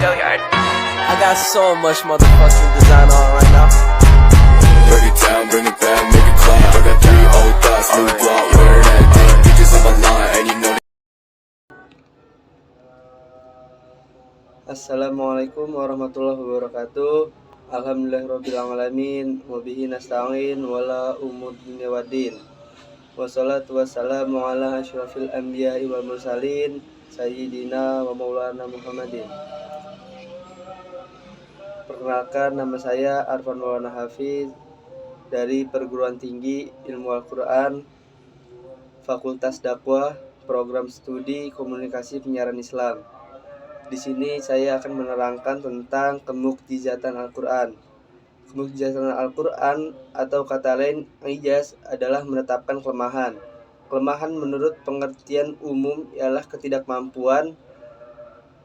I got so much motherfucking design on right now. Break it down, bring it back, make it clap. I got 3 old thoughts, new block, wear that thing. Bitches on my line, and you know. Assalamualaikum warahmatullahi wabarakatuh. Alhamdulillahirrabbilalamin. Wabihi nasta'in wala umuddin waddin. Wassalatu wassalamu ala asyrafil anbiya'i wal mursalin Sayyidina wa maulana Muhammadin. Perkenalkan, nama saya Arfan Maulana Hafiz dari Perguruan Tinggi Ilmu Al-Quran Fakultas Dakwah, Program Studi Komunikasi Penyiaran Islam. Di sini saya akan menerangkan tentang kemukjizatan Al-Quran. Kemukjizatan Al-Quran atau kata lain ijaz adalah menetapkan kelemahan. Kelemahan menurut pengertian umum ialah ketidakmampuan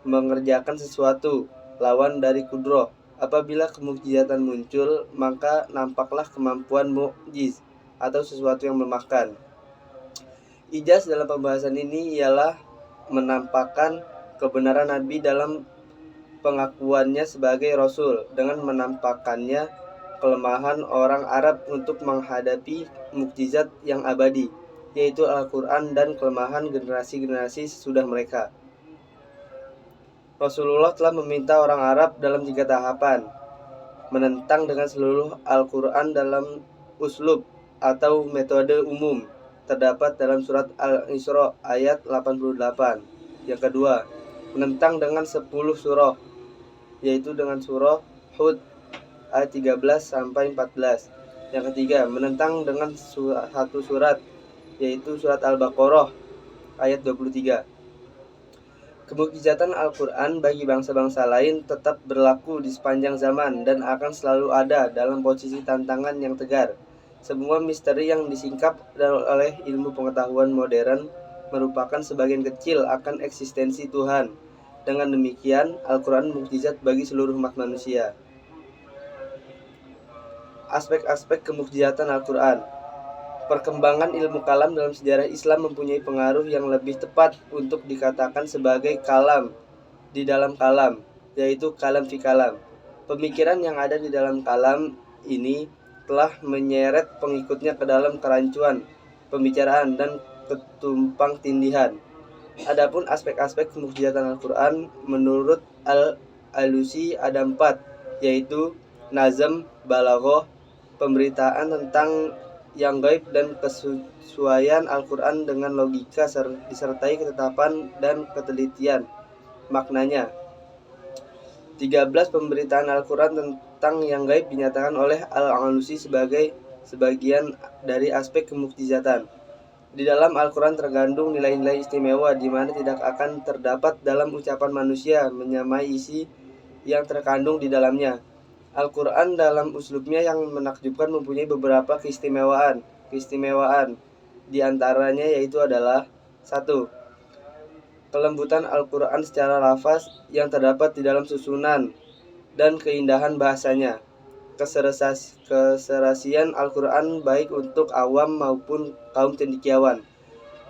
mengerjakan sesuatu, lawan dari kudroh. Apabila kemukjizatan muncul, maka nampaklah kemampuan mukjiz atau sesuatu yang melemahkan. Ijaz dalam pembahasan ini ialah menampakkan kebenaran Nabi dalam pengakuannya sebagai Rasul dengan menampakkannya kelemahan orang Arab untuk menghadapi mukjizat yang abadi, yaitu Al-Quran, dan kelemahan generasi-generasi sesudah mereka. Rasulullah telah meminta orang Arab dalam 3 tahapan menentang dengan seluruh Al-Quran dalam uslub atau metode umum terdapat dalam surat Al-Isra ayat 88. Yang kedua, menentang dengan 10 surah, yaitu dengan surah Hud ayat 13 sampai 14. Yang ketiga, menentang dengan satu surat, yaitu surat Al-Baqarah ayat 23. Kemukjizatan Al-Quran bagi bangsa-bangsa lain tetap berlaku di sepanjang zaman dan akan selalu ada dalam posisi tantangan yang tegar. Semua misteri yang disingkap oleh ilmu pengetahuan modern merupakan sebagian kecil akan eksistensi Tuhan. Dengan demikian, Al-Quran mukjizat bagi seluruh umat manusia. Aspek-aspek kemukjizatan Al-Quran. Perkembangan ilmu kalam dalam sejarah Islam mempunyai pengaruh yang lebih tepat untuk dikatakan sebagai kalam di dalam kalam, yaitu kalam fi kalam. Pemikiran yang ada di dalam kalam ini telah menyeret pengikutnya ke dalam kerancuan pembicaraan dan ketumpang tindihan. Adapun aspek-aspek kemukjizatan Al-Quran menurut Al-Alusi ada 4, yaitu nazam, balaghah, pemberitaan tentang yang gaib, dan kesesuaian Al-Quran dengan logika disertai ketetapan dan ketelitian maknanya. 13 pemberitaan Al-Quran tentang yang gaib dinyatakan oleh Al-Alusi sebagai sebagian dari aspek kemukjizatan. Di dalam Al-Quran terkandung nilai-nilai istimewa di mana tidak akan terdapat dalam ucapan manusia menyamai isi yang terkandung di dalamnya. Al-Quran dalam uslubnya yang menakjubkan mempunyai beberapa keistimewaan. Di antaranya yaitu adalah 1. Kelembutan Al-Quran secara lafaz yang terdapat di dalam susunan dan keindahan bahasanya. Keserasian Al-Quran baik untuk awam maupun kaum cendekiawan,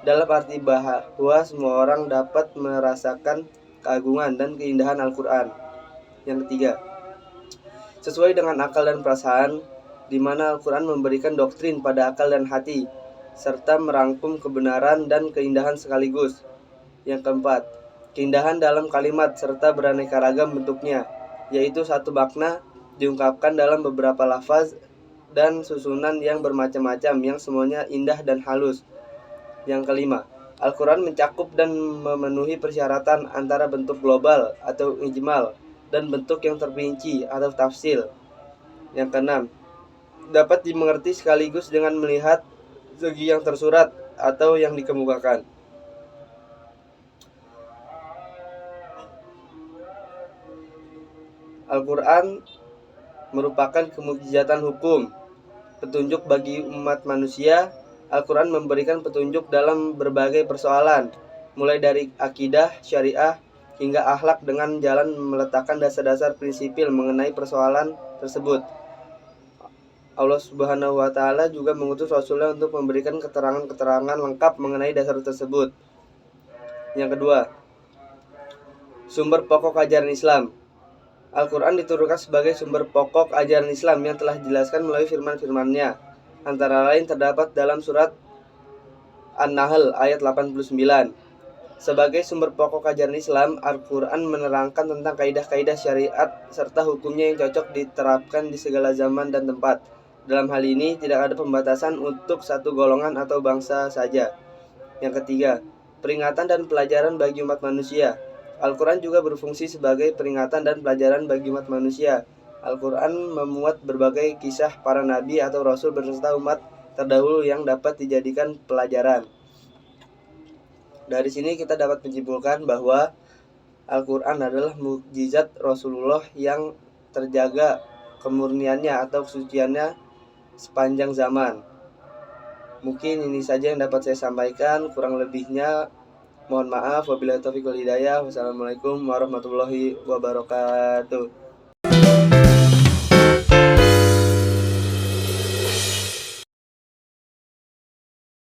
dalam arti bahwa semua orang dapat merasakan keagungan dan keindahan Al-Quran. Yang ketiga, sesuai dengan akal dan perasaan, di mana Al-Quran memberikan doktrin pada akal dan hati, serta merangkum kebenaran dan keindahan sekaligus. Yang keempat, keindahan dalam kalimat serta beraneka ragam bentuknya, yaitu satu makna diungkapkan dalam beberapa lafaz dan susunan yang bermacam-macam yang semuanya indah dan halus. Yang kelima, Al-Quran mencakup dan memenuhi persyaratan antara bentuk global atau ijmal dan bentuk yang terperinci atau tafsil. Yang keenam, dapat dimengerti sekaligus dengan melihat segi yang tersurat atau yang dikemukakan. Al-Quran merupakan kemukjizatan hukum, petunjuk bagi umat manusia. Al-Quran memberikan petunjuk dalam berbagai persoalan, mulai dari akidah, syariah, hingga akhlak dengan jalan meletakkan dasar-dasar prinsipil mengenai persoalan tersebut. Allah Subhanahu wa Ta'ala juga mengutus Rasulnya untuk memberikan keterangan-keterangan lengkap mengenai dasar tersebut. Yang kedua, sumber pokok ajaran Islam. Al-Quran diturunkan sebagai sumber pokok ajaran Islam yang telah dijelaskan melalui firman-firman-Nya. Antara lain terdapat dalam surat An-Nahl ayat 89. Sebagai sumber pokok ajaran Islam, Al-Quran menerangkan tentang kaidah-kaidah syariat serta hukumnya yang cocok diterapkan di segala zaman dan tempat. Dalam hal ini, tidak ada pembatasan untuk satu golongan atau bangsa saja. Yang ketiga, peringatan dan pelajaran bagi umat manusia. Al-Quran juga berfungsi sebagai peringatan dan pelajaran bagi umat manusia. Al-Quran memuat berbagai kisah para nabi atau rasul beserta umat terdahulu yang dapat dijadikan pelajaran. Dari sini kita dapat menyimpulkan bahwa Al-Quran adalah mukjizat Rasulullah yang terjaga kemurniannya atau kesuciannya sepanjang zaman. Mungkin ini saja yang dapat saya sampaikan, kurang lebihnya mohon maaf. Wabillahi taufiq wal hidayah. Wassalamualaikum warahmatullahi wabarakatuh.